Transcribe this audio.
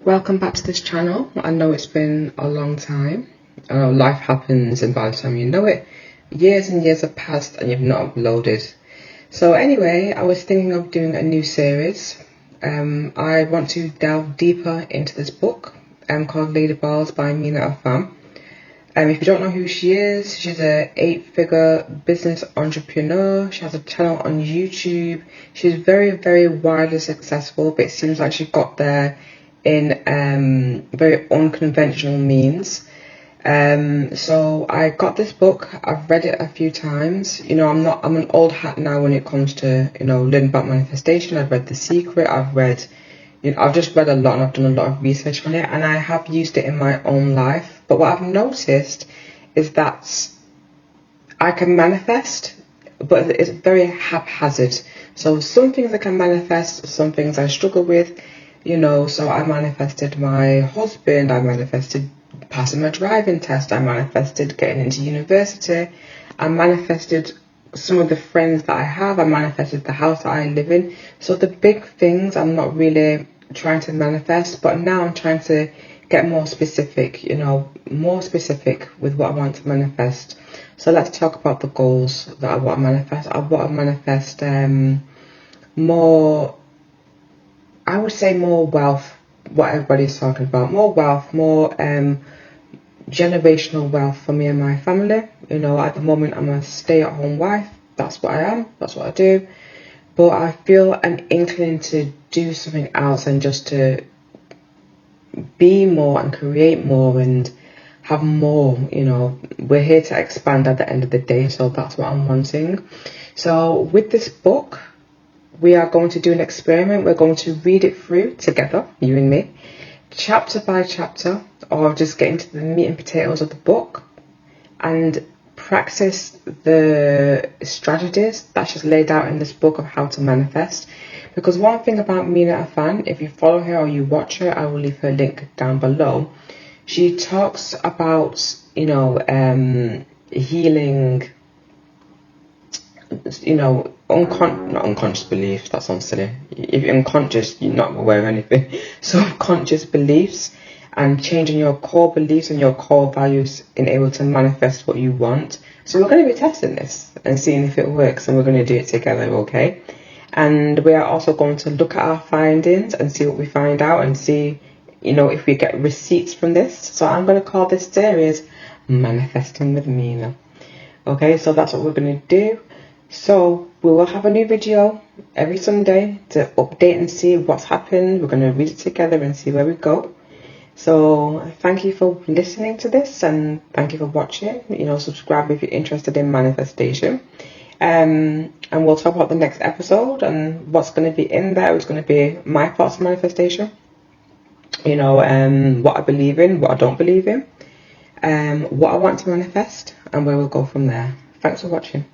Welcome back to this channel. I know it's been a long time. I know life happens, and by the time you know it, years and years have passed and you've not uploaded. So anyway, I was thinking of doing a new series. I want to delve deeper into this book called Ladyballs by Mina Irfan. If you don't know who she is, she's an 8-figure business entrepreneur. She has a channel on YouTube. She's very, very widely successful, but it seems like she got there in very unconventional means. So I got this book. I've read it a few times. I'm an old hat now when it comes to learning about manifestation. I've read The Secret. I've just read a lot, and I've done a lot of research on it, and I have used it in my own life. But what I've noticed is that I can manifest, but it's very haphazard. So some things I can manifest, some things I struggle with. So I manifested my husband, I manifested passing my driving test, I manifested getting into university, I manifested some of the friends that I have, I manifested the house that I live in. So the big things I'm not really trying to manifest, but now I'm trying to get more specific, more specific with what I want to manifest. So let's talk about the goals that I want to manifest. I want to manifest more, I would say more wealth, what everybody's talking about. More wealth, more generational wealth for me and my family. At the moment I'm a stay-at-home wife. That's what I am. That's what I do. But I feel an inkling to do something else and just to be more and create more and have more. We're here to expand at the end of the day, so that's what I'm wanting. So with this book, we are going to do an experiment. We're going to read it through together, you and me, chapter by chapter, or just get into the meat and potatoes of the book and practice the strategies that's just laid out in this book of how to manifest. Because one thing about Mina Irfan, if you follow her or you watch her, I will leave her link down below. She talks about, healing, not unconscious beliefs, that sounds silly. If you're unconscious, you're not aware of anything. Subconscious beliefs, and changing your core beliefs and your core values in able to manifest what you want. So we're going to be testing this and seeing if it works, and we're going to do it together, okay? And we are also going to look at our findings and see what we find out and see, if we get receipts from this. So I'm going to call this series Manifesting with Mina. Okay, so that's what we're going to do. So we will have a new video every Sunday to update and see what's happened. We're going to read it together and see where we go. So thank you for listening to this, and thank you for watching. Subscribe if you're interested in manifestation. And we'll talk about the next episode, and what's going to be in there is going to be my thoughts on manifestation. What I believe in, what I don't believe in, what I want to manifest, and where we'll go from there. Thanks for watching.